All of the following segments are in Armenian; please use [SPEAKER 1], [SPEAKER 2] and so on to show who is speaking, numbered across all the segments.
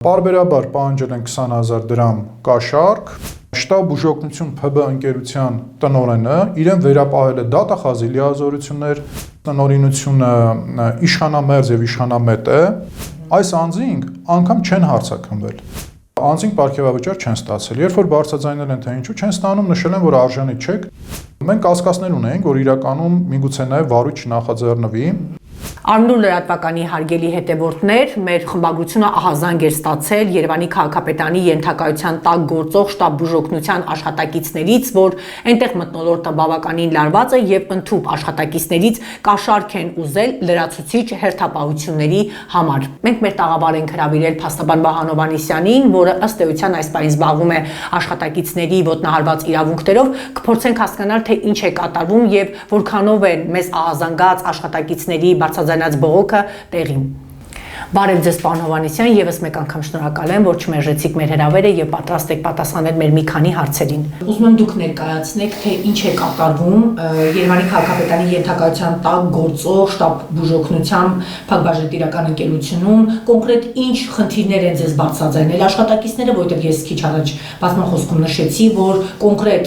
[SPEAKER 1] Պարբերաբար պահանջել են 20,000 դրամ կաշառք, շտաբ բուժօգնություն ՓԲ ընկերության տնօրենը իրեն վերապահել է դատախազի լիազորություններ, տնօրինությունը իշխանամերձ եւ իշխանամետ է, այս անձինք անգամ չեն հարցաքննվել։ Անձինք պարգևավճար չեն ստացել, երբ որ բարձրաձայնել են թե ինչու չեն ստանում, նշել են, որ արժանի չեք։ Մենք կասկածներ ունենք, որ իրականում միգուցե նաեւ վարույթ չնախաձեռնվի։
[SPEAKER 2] Արմնուր լրատվականի հարգելի հետևորդներ, մեր խմբագրությունը ահազանգ էր ստացել Երևանի քաղաքապետարանի ենթակայության տակ գործող շտաբ բուժօգնության աշխատակիցներից, որ այնտեղ մթնոլորտը բավականին լարված է եւ ընդհուպ աշխատակիցներից կաշառք են ուզել լրացուցիչ հերթապահությունների համար։ Մենք մեր տաղավար ենք հրավիրել փաստաբան Վահան Հովհաննիսյանին, որը ըստ էության այս պահին զբաղվում է աշխատակիցների ոտնահարված իրավունքներով, կփորձենք հասկանալ, թե ինչ է կատարվում եւ որքանով են մեզ ահազանգած աշխատակիցների բարձրաձայնած բողոքը տեղին։ Բարև ձեզ, պարոն Հովհաննիսյան, եւս մեկ անգամ շնորհակալ եմ, որ չմերժեցիք մեր հրավերը եւ պատրաստ եք պատասխանել մեր մի քանի հարցերին։ Ուզում եմ դուք ներկայացնեք, թե ինչ է կատարվում Երևանի քաղաքապետարանի ենթակայության տակ գործող շտաբ բուժօգնության փակbaşետիրական ընկերությունում, կոնկրետ ինչ խնդիրներ են ձեզ բարձրաձայնել աշխատակիցները, որովհետեւ ես քիչ առաջ բացման խոսքում նշեցի, որ կոնկրետ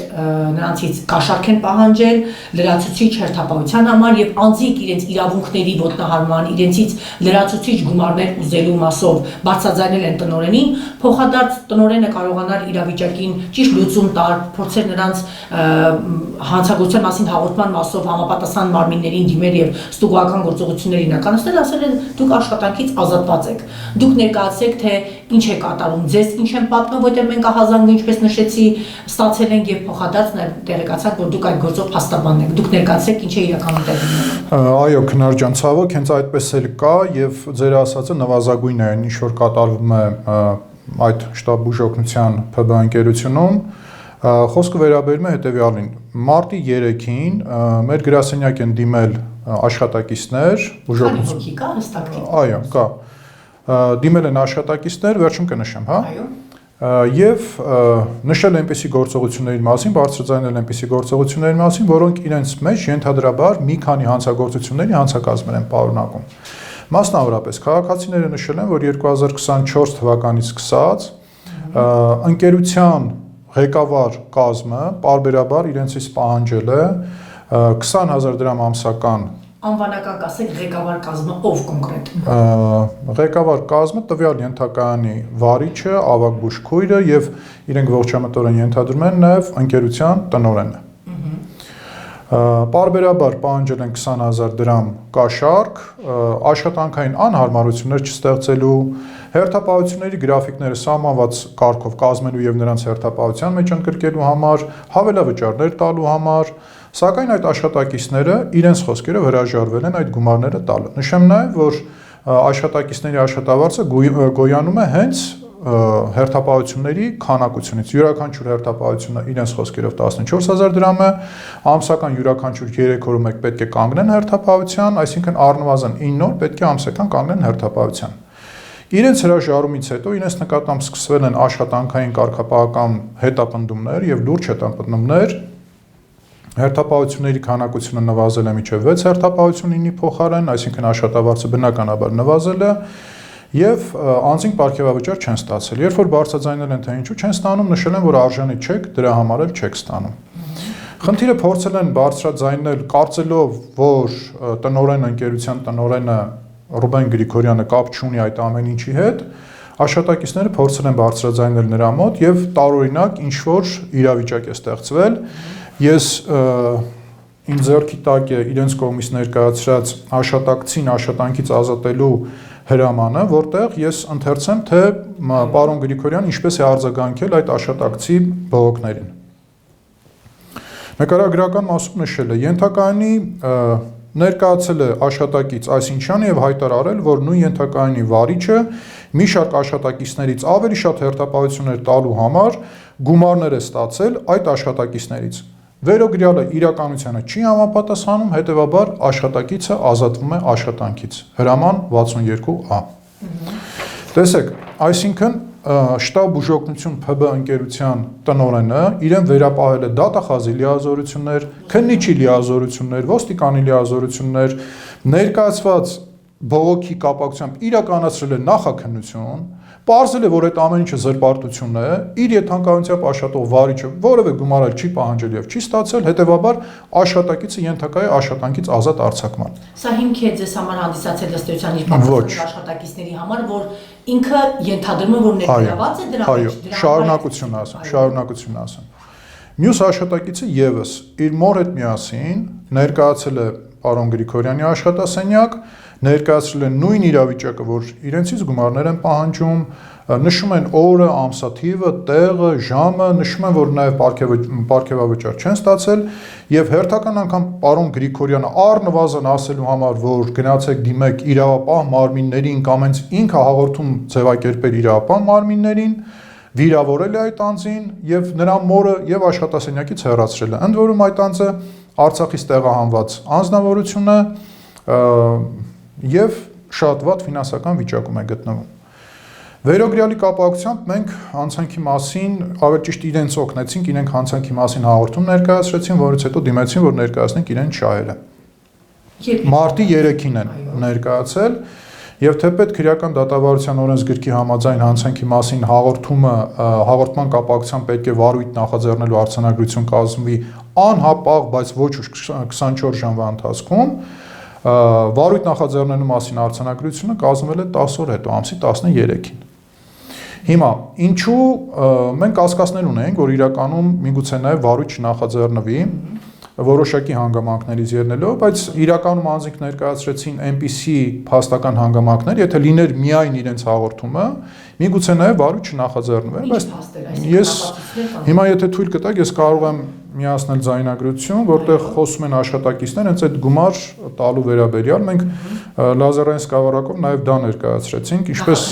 [SPEAKER 2] նրանցից կաշառք են պահանջել լրացուցիչ հերթապահության համար եւ անձիկ իրենց իրավունքների ոտնահարման, իրենցից լրացուցիչ գումարներ ուզելու մասով բարձրաձայնել են տնօրենին, փոխադարձ տնօրենը կարողանար իրավիճակին ճիշտ լուծում տալ, փորձել նրանց հանցագործության մասին հաղորդման մասով համապատասխան մարմիններին դիմել եւ ստուգողական գործողություններ իրականացնել, ասել են դուք աշխատանքից ազատված եք։ Դուք ներկայացրեք, թե ինչ է կատարում, ձեզ ինչ են պատմում, որտեղ մենք ահազանգ ինչպես նշեցի, ստացել ենք եւ փոխադարձ նաեւ տեղեկացանք, որ դուք այդ գործով փաստաբանն եք։ Դուք ներկայացրեք ինչ է իրականում տեղի ունենում։
[SPEAKER 1] Այո, քնար ջան, ցավոք հենց այդպես էլ կա եւ ձեր ասածը նվազագույն է, ինչ որ կատարվում է այդ շտաբ բուժօգնության ՓԲ ընկերությունում։ Խոսքը վերաբերում է հետեւյալին. մարտի 3-ին մեր գրասենյակ են դիմել աշխատակիցներ,
[SPEAKER 2] բուժօգնություն կա հստակ։
[SPEAKER 1] Այո, կա։ Դիմել են աշխատակիցներ, վերջում կնշեմ, հա։
[SPEAKER 2] Այո։
[SPEAKER 1] Եվ նշել այնպիսի գործողությունների մասին, բարձրաձայնել այնպիսի գործողությունների մասին, որոնք իրենց մեջ ենթադրաբար մի քանի հանցագործությունների հանցակազմեր են պարունակում։ Մասնավորապես քաղաքացիները նշել են, որ 2024 թվականից սկսած ընկերության ղեկավար կազմը պարբերաբար իրենցից պահանջել է 20,000 դրամ ամսական
[SPEAKER 2] Անվանական կասեք ղեկավար կազմը ով կոնկրետ։
[SPEAKER 1] Ղեկավար կազմը տվյալ ենթակայանի վարիչը, ավագ բուժքույրը եւ իրենք ողջամտորեն ենթադրում են նաեւ ընկերության տնօրենը։ Պարբերաբար պահանջել են 20,000 դրամ կաշառք, աշխատանքային անհարմարություններ չստեղծելու, հերթապահությունների գրաֆիկները սահմանված կարգով կազմելու եւ նրանց հերթապահության մեջ ընդգրկելու համար, հավելավճարներ տալու համար, սակայն այդ աշխատակիցները իրենց խոսքերով հրաժարվել են այդ գումարները տալը։ Նշեմ նաեւ, որ աշխատակիցների աշխատավարձը գոյանում է հենց հերթապահությունների քանակությունից։ Յուրաքանչյուր հերթապահությունը իրենց խոսքերով 14,000 դրամ է, ամսական յուրաքանչյուր 3 օրում եք պետք է կանգնեն հերթապահության, այսինքն առնվազն 9 օր պետք է ամսական կանգնեն հերթապահության։ Իրենց հրաժարումից հետո իրենց նկատմամբ սկսվել են աշխատանքային կարգապահական հետապնդումներ եւ լուրջ հետապնդումներ։ Հերթապահությունների քանակությունը նվազել է մինչև 6 հերթապահություն 9-ի փոխարեն, այսինքն աշխատավարձը բնականաբար նվազել է եւ անձինք պարգևավճար չեն ստացել։ Երբ որ բարձրաձայնել են թե ինչու չեն ստանում, նշել են, որ արժանի չեք, դրա համար էլ չեք ստանում։ Խնդիրը փորձել են բարձրաձայնել, կարծելով, որ տնօրեն ընկերության տնօրենը Ռուբեն Գրիգորյանը կապ չունի այդ ամեն ինչի հետ, աշխատակիցները փորձել են բարձրաձայնել նրա մոտ եւ տարօրինակ ինչ որ իրավիճակ է ստեղծվել։ Ես ինձ ձեռքի տակ է իրենց կողմից ներկայացրած աշխատակցին աշխատանքից ազատելու հրամանը, որտեղ ես ընթերցեմ, թե պարոն Գրիգորյանը ինչպես է արձագանքել այդ աշխատակցի բողոքներին։ Նկարագրական մասում նշել է. ենթակայանի ներկայացել է աշխատակից այսինչյանը եւ հայտարարել, որ նույն ենթակայանի վարիչը մի շարք աշխատակիցներից ավելի շատ հերթապահություններ տալու համար գումարներ է ստացել այդ աշխատակիցներից։ Վերոգրյալը իրականությանը չի համապատասխանում, հետևաբար աշխատակիցը ազատվում է աշխատանքից։ Հրաման 62A։ Տեսեք, այսինքն շտաբ բուժօգնություն ՓԲ ընկերության տնօրենը իրեն վերապահել է դատախազի լիազորություններ, քննիչի լիազորություններ, ոստիկանի լիազորություններ, ներկայացված բողոքի կապակցությամբ իրականացրել է նախաքննություն, Պարզել է, որ այդ ամեն ինչը զրպարտություն է, իր եթանկայությամբ աշխատող վարիչը որևէ գումար չի պահանջել եւ չի ստացել, հետեւաբար աշխատակիցը ենթակա է աշխատանքից ազատ արձակման։
[SPEAKER 2] Սա հիմք է ձեզ համար հանդիսացել ըստ էության իր պատասխանատու աշխատակիցների համար, որ ինքը ենթադրում է, որ ներգրաված է դրա մեջ,
[SPEAKER 1] շարունակություն ասեմ։ Մյուս աշխատակիցը եւս իր մոր հետ միասին ներկայացել է պարոն Գրիգորյանի աշխատասենյակ, ներկայացրել են նույն իրավիճակը, որ իրենցից գումարներ են պահանջում, նշում են օրը, ամսաթիվը, տեղը, ժամը, նշում են, որ նաև պարգևավճար չեն ստացել եւ հերթական անգամ պարոն Գրիգորյանը առնվազն ասելու համար, որ գնացեք դիմեք իրավապահ մարմիններին կամ հենց ինքը հաղորդում ձևակերպել իրավապահ մարմիններին, վիրավորել է այդ անձին եւ նրա մորը եւ աշխատասենյակից հեռացրել է։ Ընդ որում այդ անձը Արցախից տեղահանված անձնավորություն է եւ շատ վատ ֆինանսական վիճակում է գտնվում։ Վերոգրյալի կապակցությամբ մենք հանցանքի մասին, ավելի ճիշտ իրենց օգնեցինք, իրենք հանցանքի մասին հաղորդում ներկայացրեցին, որից հետո դիմեցին, որ ներկայացնենք իրեն շահերը։ Մարտի 3-ին են ներկայացել եւ թեպետ քրեական դատավարության օրենսգրքի համաձայն հանցանքի մասին հաղորդման կապակցությամբ պետք է վարույթ նախաձեռնելու արձանագրություն կազմվի անհապաղ, բայց ոչ 24 ժամվա ընթացքում։ Վարույթ նախաձեռնելու մասին արձանագրությունը կազմվել է 10 օր հետո, ամսի 13-ին։ Հիմա, ինչու մենք կասկածներ ունենք, որ իրականում միգուցե նաև վարույթ չնախաձեռնվի որոշակի հանգամանքներից ելնելով, բայց իրականում անձինք ներկայացրեցին այնպիսի փաստական հանգամանքներ, եթե լիներ միայն իրենց հաղորդումը, միգուցե նաև վարույթ չնախաձեռնվեր, բայց ես հիմա եթե թույլ կտաք, ես կարող եմ միացնել ձայնագրություն, որտեղ խոսում են աշխատակիցներ, հենց այդ գումար տալու վերաբերյալ մենք լազերային սկավառակով նաև դա ներկայացրեցինք, ինչպես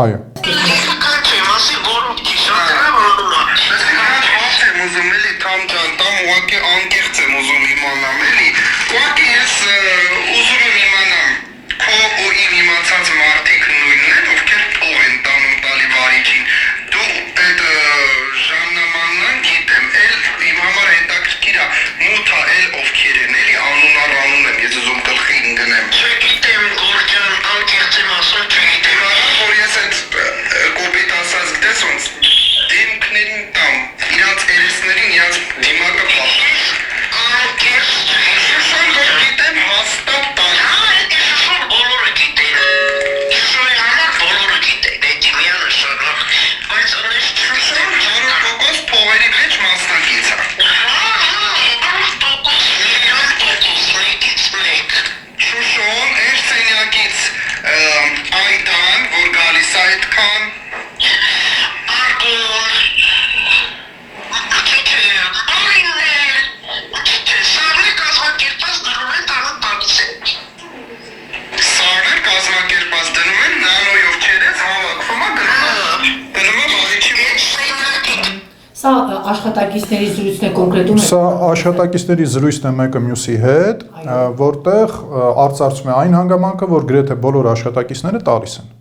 [SPEAKER 1] այո։
[SPEAKER 2] Սա աշխատակիցների զրույցն է կոնկրետում է։
[SPEAKER 1] Սա աշխատակիցների զրույցն է մեկը մյուսի հետ, որտեղ արծարծում է այն հանգամանքը, որ գրեթե բոլոր աշխատակիցները տալիս են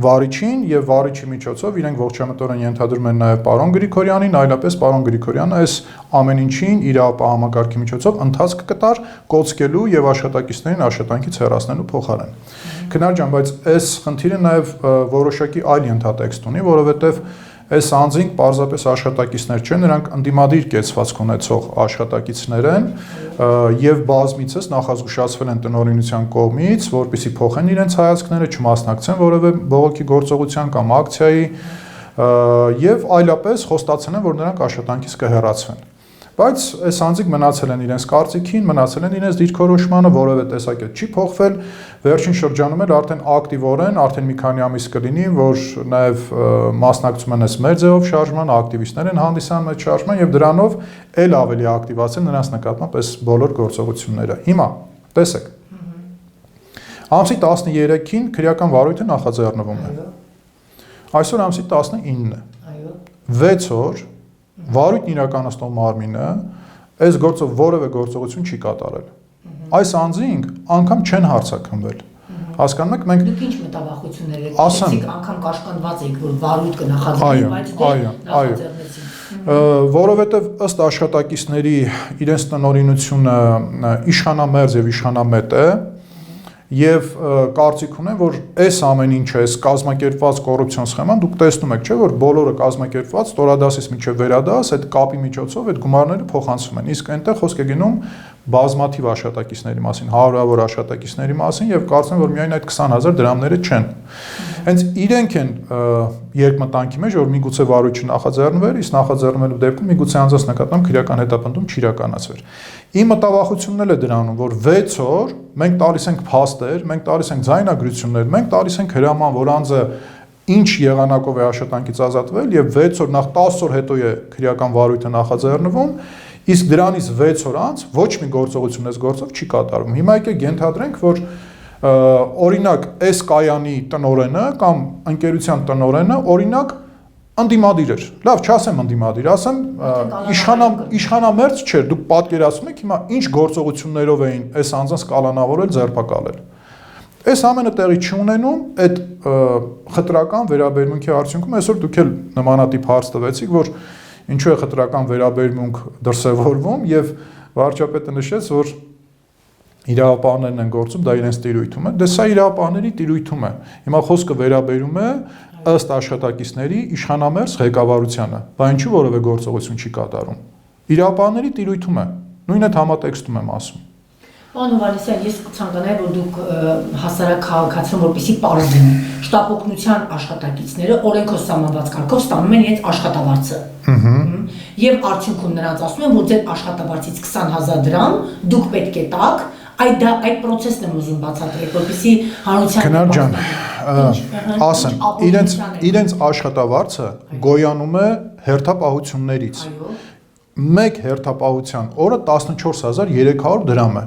[SPEAKER 1] վարիչին եւ վարիչի միջոցով իրենք ողջամտորեն ենթադրում են նաեւ պարոն Գրիգորյանին, այլապես պարոն Գրիգորյանը այս ամեն ինչին իրավապահ համակարգի միջոցով ընթացք կտար կոծկելու եւ աշխատակիցներին աշխատանքից հեռացնելու փոխարեն։ Քնար ջան, բայց այս խնդիրը նաեւ որոշակի այլ ենթատեքստ ունի, որովհետեւ այս անձինք պարզապես աշխատակիցներ չեն, նրանք ընդդիմադիր կեցվածք ունեցող աշխատակիցներ են եւ բազմիցս նախազգուշացվել են տնօրինության կողմից, որպեսզի փոխեն իրենց հայացքները, չմասնակցեն որևէ բողոքի գործողության կամ ակցիայի եւ այլապես խոստացել են, որ նրանք աշխատանքից կհեռացվեն։ Բայց այս անձինք մնացել են իրենց կարծիքին, մնացել են իրենց դիրքորոշմանը, որևէ տեսակետ չի փոխվել։ Վերջին շրջանում էլ արդեն ակտիվորեն, արդեն մի քանի ամիս կլինի, որ նաև մասնակցում են այս մեր ձևով շարժման, ակտիվիստներ են հանդիսանում այդ շարժման եւ դրանով ել ավելի ակտիվացել նրանց նկատմամբ այս բոլոր գործողությունները։ Հիմա տեսեք։ Ամսի 13-ին քրեական վարույթը նախաձեռնվում է։ Այսօր ամսի 19-ն է։ Այո։ 6 օր վարույթն իրականացնող մարմինը այս գործով որևէ գործողություն չի կատարել։ Այս անձինք անգամ չեն հարցաքննվել։ Հասկանում եք, մենք
[SPEAKER 2] Դուք ինչ մտավախություններ եք, անգամ կաշկանդված եք, որ վարույթ կնախաձեռնվի, բայց նախաձեռնեցին։
[SPEAKER 1] Որովհետև ըստ աշխատակիցների իրենց տնօրինությունը իշխանամերձ եւ իշխանամետ է, Եվ կարծիք ունեմ, որ այս ամեն ինչը, այս կազմակերպված կոռուպցիոն սխեման դուք տեսնում եք, չէ՞ որ բոլորը կազմակերպված ստորադասից մինչև վերադաս այդ կապի միջոցով այդ գումարները փոխանցվում են։ Իսկ այնտեղ խոսք է գնում բազմաթիվ աշխատակիցների մասին, հարյուրավոր աշխատակիցների մասին եւ կարծեմ, որ միայն այդ 20,000 դրամները չեն։ Հենց իրենք են երկմտանքի մեջ, որ միգուցե վարույթը նախաձեռնվեր, իսկ նախաձեռնվելու դեպքում միգուցե անձանց նկատմամբ քրեական հետապնդում չիրականացվեր։ Իմ մտավախությունն էլ է դրանում, որ 6 օր մենք տալիս ենք փաստեր, մենք տալիս ենք ձայնագրություններ, մենք տալիս ենք հրաման, որ անձը ինչ եղանակով է աշխատանքից ազատվել եւ 6 օր նախ 10 օր հետո է քրեական վարույթը նախաձեռնվում, իսկ դրանից 6 օր անց ոչ մի գործողություն այս գործով չի կատարվում։ Հիմա եկեք ենթադրենք, որ օրինակ այս կայանի տնօրենը կամ ընկերության տնօրենը օրինակ անդիմադիր էր։ Լավ, չասեմ անդիմադիր, ասեմ իշխանամերձ չէր։ Դուք պատկերացնում եք հիմա ինչ գործողություններով էին այս անձանց կալանավորել, ձերբակալել։ Այս ամենը տեղի չունենում այդ խտրական վերաբերմունքի արդյունքում այսօր դուք էլ նմանատիպ հարց տվեցիք, որ ինչու է խտրական վերաբերմունք դրսևորվում եւ վարչապետը նշեց, որ իրավապահներն են գործում, դա իրենց տիրույթում է։ Դե սա իրավապահների տիրույթում է։ Հիմա խոսքը վերաբերում է ըստ աշխատակիցների իշխանամերձ ղեկավարությանը։ Բա ինչու որևէ գործողություն չի կատարում։ Իրավապահների տիրույթում է։ Նույն այդ համատեքստում եմ ասում։
[SPEAKER 2] Պարոն Հովհաննիսյան, ես կցանկանայի, որ դուք հասարակ քաղաքացիություն, որպեսզի պարզվեն, շտապօգնության աշխատակիցները օրենքով սահմանված կարգով ստանում են իրենց աշխատավարձը։ Եվ արդյունքում նրանց ասում են, որ ձեր աշխատավարձից 20,000 դրամ դուք պետք է տաք, այդ process-ն եմ ուզում բացատրել, որպեսզի հանրության
[SPEAKER 1] Քնար ջան, ասեմ, իրենց աշխատավարձը գոյանում է հերթապահություններից։ Մեկ հերթապահության օրը 14,300 դրամ է։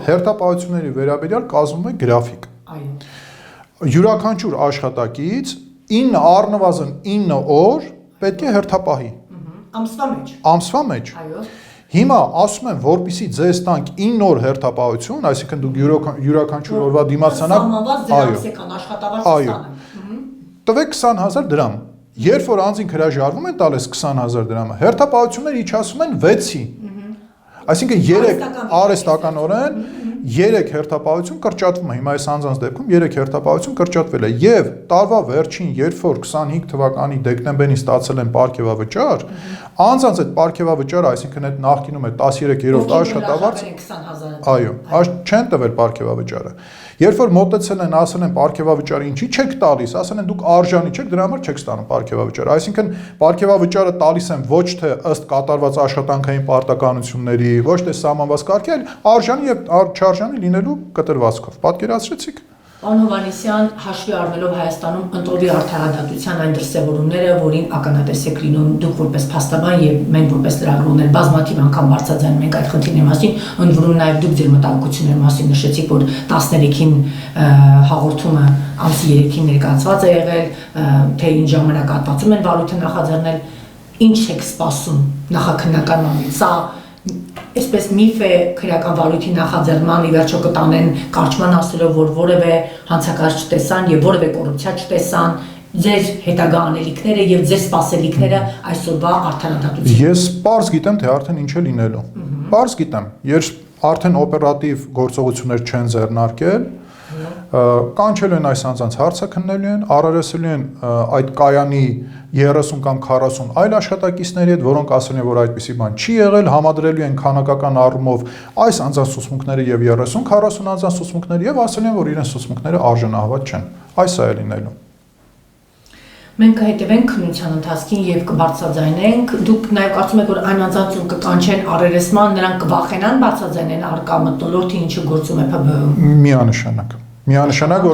[SPEAKER 1] Հերթապահությունների վերաբերյալ կազմում է գրաֆիկ։ Յուրաքանչյուր աշխատակից 9 առնվազն 9 օր պետք է հերթապահի։
[SPEAKER 2] Ամսվա մեջ։
[SPEAKER 1] Ամսվա մեջ։ Հիմա ասում են, որպեսզի ձեզ տանք 9 օր հերթապահություն, այսինքն դուք յուրաքանչյուր օրվա դիմացանակ, տվեք 20,000 դրամ։ Երբ որ անձին հրաժարվում են տալիս 20,000 դրամը, հերթապահությունները իջացում են 6-ի։ Այսինքն 3 արհեստականորեն 3 հերթապահություն կրճատվում է։ Հիմա այս անձանց դեպքում 3 հերթապահություն կրճատվել է եւ տարվա վերջին, երբ որ 25 թվականի դեկտեմբերին ստացել են պարգևավճար, անձանց այդ պարգևավճարը, այսինքն այդ նախկինում է 13-րդ աշխատավարձ, այո, չեն տվել պարգևավճարը։ Երբ որ մոտեցել են, ասել են պարգևավճարը ինչի չեք տալիս, ասել են դուք արժանի չեք, դրա համար չեք ստանում պարգևավճար։ Այսինքն պարգևավճարը տալիս են ոչ թե ըստ կատարված աշխատանքային պարտականությունների, ոչ թե սահմանված կարգի, այլ արժանի եւ չարժանի լինելու կտրվածքով։ Պատկերացրեցիք։
[SPEAKER 2] Պարոն Հովհաննիսյան, հաշվի առնելով Հայաստանում ընտրովի արդարադատության այն դրսևորումները, որին ականատես եք լինում դուք որպես փաստաբան եւ մենք որպես լրագրողներ բազմաթիվ անգամ բարձրացնում ենք այդ խնդիրների մասին, ընդ որում նաեւ դուք ձեր մտահոգությունների մասին նշեցիք, որ 13-ին հաղորդումը ամսի 3-ին ներկայացված է եղել, թե ինչ ժամանակահատվածում են վարույթը նախաձեռնել, ինչ եք սպասում նախաքննական մամից։ Սա այսպես միֆ է քրեական վարույթի նախաձեռնման ի վերջո կտանեն կարճման ասելով, որ որևէ հանցակարգ չտեսան եւ որևէ կոռուպցիա չտեսան, ձեր հետագա անելիքները եւ ձեր սպասելիքները այսօրվա արդարադատություն։
[SPEAKER 1] Ես պարզ գիտեմ, թե արդեն ինչ է լինելու։ Պարզ գիտեմ, երբ արդեն օպերատիվ գործողություններ չեն ձեռնարկել, կանչելու են այս անձանց հարցը քննելու են, առերեսելու են այդ կայանի 30 կամ 40 այլ աշխատակիցների հետ, որոնք ասել են, որ այդպիսի բան չի եղել, համադրելու են քանակական առումով այս անձանց ցուցմունքները եւ 30-40 անձանց ցուցմունքները եւ ասել են, որ իրենց ցուցմունքները արժանահավատ չեն։ Այս է լինելու։
[SPEAKER 2] Մենք կհետևենք քննության ընթացքին եւ կբարձրաձայնենք։ Դուք նաեւ կարծում եք, որ այն անձանց ում կկանչեն առերեսման, նրանք կվախենան բարձրաձայնեն արկա մթնոլորտի, ինչը գործում է ՓԲԸ-ում։
[SPEAKER 1] Միանշանակ,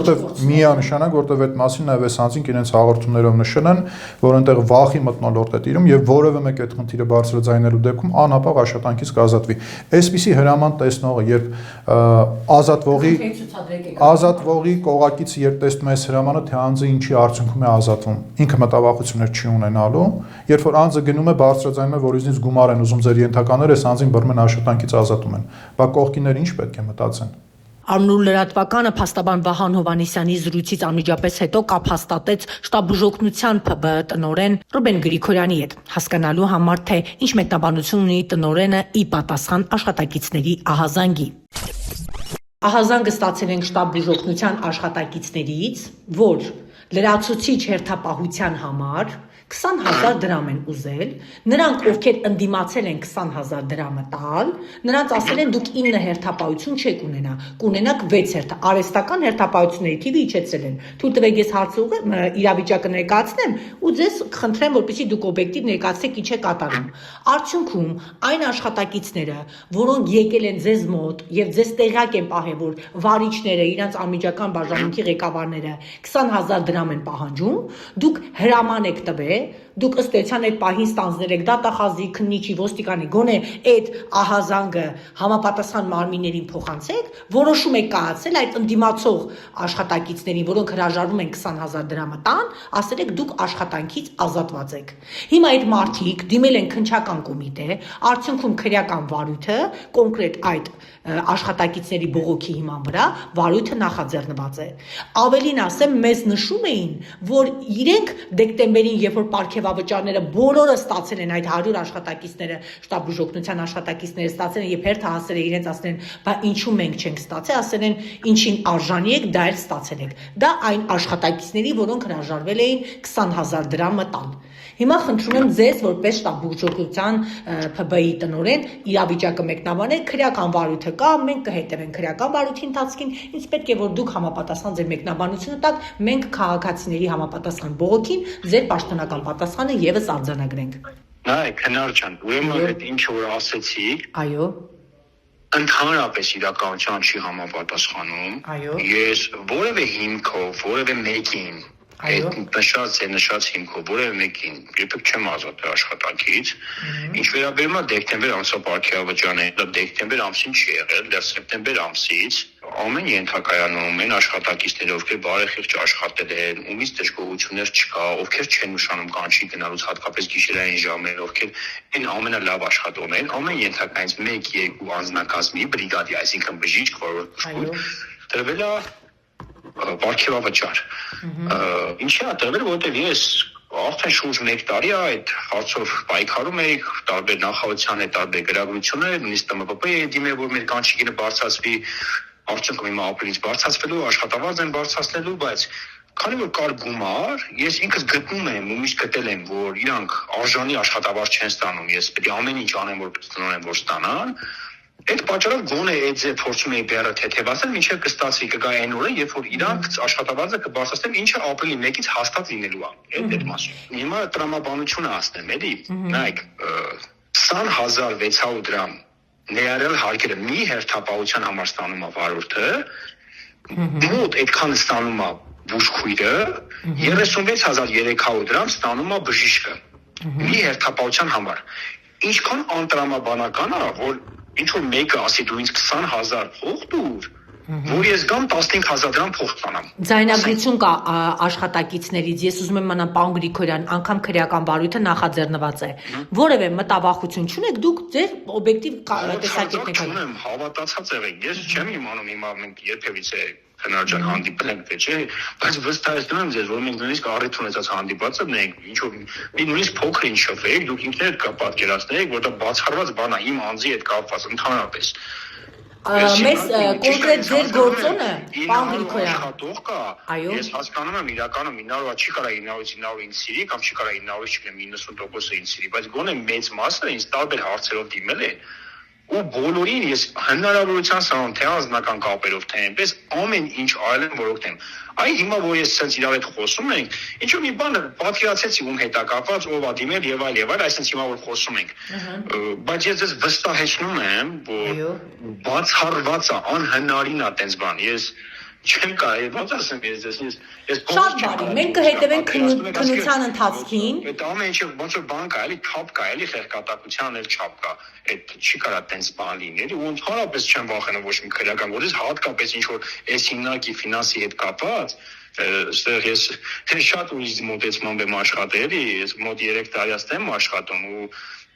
[SPEAKER 1] որտեղ այդ մասին նաև այս անձինք իրենց հաղորդումներով նշել են, որ այնտեղ վախի մթնոլորտ է տիրում եւ որևէ մեկ այդ խնդիրը բարձրաձայնելու դեպքում անհապաղ աշխատանքից կազատվի։ Այսպիսի հրաման տեսնողը, երբ ազատվողի կողակիցը երբ տեսնում է այս հրամանը, թե անձը ինչի արդյունքում է ազատվում, ինքը մտավախություններ չի ունենալու, երբ որ անձը գնում է բարձրաձայնում է, որ ինձ գումար են ուզում ձեր ենթականները, այս անձին բռնում են աշխատանքից ազատում են։ Բա կողքիները ինչ պետք է մտածեն։
[SPEAKER 2] Արմնուր լրատվականը փաստաբան Վահան Հովհաննիսյանի զրույցից անմիջապես հետո կապ հաստատեց շտաբուժօգնության ՓԲ տնօրեն Ռուբեն Գրիգորյանի հետ, հասկանալու համար, թե ինչ մեկնաբանություն ունի տնօրենը ի պատասխան աշխատակիցների ահազանգի։ Ահազանգը ստացել ենք շտաբ բուժօգնության աշխատակիցներից, որ լրացուցիչ հերթապահության համար 20,000 դրամ են ուզել, նրանք ովքեր ընդդիմացել են 20,000 դրամը տալ, նրանց ասել են դուք 9 հերթապահություն չեք ունենա, կունենաք 6 հերթ, արհեստական հերթապահությունների թիվը իջեցրել են։ Թույլ տվեք ես հարցը իրավիճակը ներկայացնեմ ու ձեզ խնդրեմ, որպեսզի դուք օբյեկտիվ ներկայացնեք ինչ է կատարում։ Արդյունքում այն աշխատակիցները, որոնք եկել են ձեզ մոտ եւ ձեզ տեղյակ են պահել, որ վարիչները, իրանց անմիջական բաժանմունքի ղեկավարները 20,000 դրամ են պահանջում, դուք հրաման եք տվել, դուք ըստ էության այդ պահին ստանձնել եք դատախազի, քննիչի, ոստիկանի, գոնե այդ ահազանգը համապատասխան մարմիններին փոխանցեք, որոշում եք կայացել այդ ընդդիմացող աշխատակիցներին, որոնք հրաժարվում են 20,000 դրամը տան, ասել եք դուք աշխատանքից ազատված եք։ Հիմա այդ մարդիկ դիմել են քննչական կոմիտե, արդյունքում քրեական վարույթը կոնկրետ այդ աշխատակիցների բողոքի հիման վրա վարույթը նախաձեռնված է։ Ավելին ասեմ, մեզ նշում էին, որ իրենք դեկտեմբերին, երբ որ պարգևավճարները բոլորը ստացել են, այդ 100 աշխատակիցները, շտաբ բուժօգնության աշխատակիցները ստացել են, երբ հերթը հասել է իրենց ասել են, բա ինչու մենք չենք ստացել, ասել են, ինչին արժանի եք, դա էլ ստացել եք։ Դա այն աշխատակիցների, որոնք հրաժարվել էին 20,000 դրամը տալ։ Հիմա խնդրում եմ ձեզ, որպես շտաբ բուժօգնության ՓԲ-ի տնօրեն, իրավիճակը մեկնաբանել, քրեական վարույթը կա, մենք կհետևենք քրեական վարույթի ընթացքին, ինձ պետք է որ դուք համապատասխան ձեր մեկնաբանությունը տաք, մենք քաղաքացիների համապատասխան բողոքին ձեր պաշտոնական պատասխանը եւս արձանագրենք։
[SPEAKER 3] Նայեք, հնար ջան, ուրեմն այդ ինչ որ ասեցի,
[SPEAKER 2] Այո։
[SPEAKER 3] Ընդհանրապես իրականության չի համապատասխանում։
[SPEAKER 2] Այո։
[SPEAKER 3] Ես որևէ հիմքով, որևէ մեկին այդ նշած հիմքով որևէ մեկին երբեք չեմ ազատել աշխատանքից։ Ինչ վերաբերում է դեկտեմբեր ամսվա պարգևավճարներին, դա դեկտեմբեր ամսին չի եղել, դեռ սեպտեմբեր ամսից ամեն ենթակայանում են աշխատակիցները, ովքեր բարեխիղճ աշխատել են, ումից դժգոհություններ չկա, ովքեր չեն նշանում կանչի գնալուց, հատկապես գիշերային ժամերին, ովքեր այն ամենալավ աշխատողներ են, ամեն ենթակայից 1-2 անձնակազմի բրիգադի, այսինքն բժիշկ, որ տրվել է պարգևավճար։ Ինչի է տրվել, որովհետև ես արդեն շուրջ 1 տարի է այդ հարցով պայքարում էի, տարբեր նախարարության հետ տարբեր գրագրություններ, նույնիսկ ՏՄՊՊ-ի է դիմել, որ մեր կանչիկինը բարձրացվի, արդյունքում հիմա ապրիլից բարձրացվելու, աշխատավարձ են բարձրացնելու, բայց քանի որ կար գումար, ես ինքս գտնում եմ ու միշտ գտել եմ, որ իրանք արժանի աշխատավարձ չեն ստանում, ես պետք է ամեն ինչ անեմ, որ տնօրեն որ ստանան։ Այդ պատճառով գոնե այդ ձեր փորձում էի բեռը թեթևացնել, մինչև կստացվի կգա այն օրը, երբ որ իրանք աշխատավարձը կբարձրացնեն, ինչը ապրիլի 1-ից հաստատ լինելու է։ Այդ մասում։ Հիմա տրամաբանությունը ասնեմ, էլի։ Նայեք, 20,600 դրամ ներառյալ հարկերը մի հերթապահության համար ստանում է վարորդը, մոտ այդքան ստանում է բուժքույրը, 36,300 դրամ ստանում է բժիշկը։ Մի հերթապահության համար։ Ինչքան անտրամաբանական է, որ ինչ որ մեկը ասի դու ինձ 20,000 փող տուր, որ ես գամ 15,000 դրամ փող ստանամ։
[SPEAKER 2] Ձայնագրություն կա աշխատակիցներից, ես ուզում եմ իմանալ պարոն Գրիգորյան, անգամ քրեական վարույթը նախաձեռնված է։ Որևէ մտավախություն չունեք, դուք ձեր օբյեկտիվ տեսակետն եք։
[SPEAKER 3] Չունեմ, հավատացած եղեք։ Ես չեմ իմանում հիմա մենք երբևիցե հնարժան հանդիպել ենք, թե չէ, բայց վստահեցնում եմ ձեզ, որ մենք նույնիսկ առիթ ունեցած հանդիպածը մենք ինչ որ նույնիսկ փոքր ինչ շփվեիք, դուք ինքներդ կպատկերացնեիք, որ դա բացառված բան է, իմ անձի հետ կապված ընդհանրապես։
[SPEAKER 2] Մեզ կոնկրետ ձեր գործոնը, պարոն Գրիգորյան,
[SPEAKER 3] աշխատող կա։ Ես հասկանում եմ իրականում 900-ը չի կարա 900-ից 900 ինձ սիրի կամ չի կարա 900-ից չգիտեմ 90%-ը ինձ սիրի, բայց գոնե մեծ մասը ինձ տարբեր հարցերով դիմել են։ Ու բոլորին ես հնարավորության սահման թե անձնական կապերով թե այնպես ամեն ինչ արել եմ, որ օգնեմ։ Այ հիմա որ ես sense իրար հետ խոսում ենք, ինչ որ մի բան պատկերացեցի ում հետ է կապված, ով է դիմել եւ այլ, այսինքն հիմա որ խոսում ենք։ Բայց ես ձեզ վստահեցնում եմ, որ բացառված է, անհնարին է տենց բան։ Ես չեմ կարելի, ոնց ասեմ ես
[SPEAKER 2] շատ բարի, մենք կհետևենք քննության ընթացքին։
[SPEAKER 3] Այդ ամեն ինչը ոնց որ բան կա, էլի չափ կա, էլի խեղկատակության էլ չափ կա։ Այդ չի կարա տենց բան լինել ու ընդհանրապես չեմ վախենում ոչ մի քրեական գործից, հատկապես ինչ որ այս հիմնարկի ֆինանսի հետ կապված, այստեղ ես շատ ուրիշ մոտեցմամբ եմ աշխատել, էլի, ես մոտ 3 տարի եմ աշխատում ու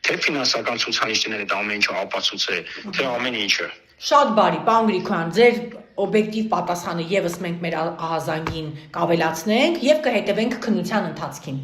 [SPEAKER 3] թե ֆինանսական ցուցանիշները դա ամեն ինչը ապացուցե, թե ամեն ինչը։
[SPEAKER 2] Շատ բարի, պարոն Գրիգորյան, ձեր օբյեկտիվ պատասխանը եւս մենք մեր ահազանգին կավելացնենք եւ կհետևենք քննության ընթացքին։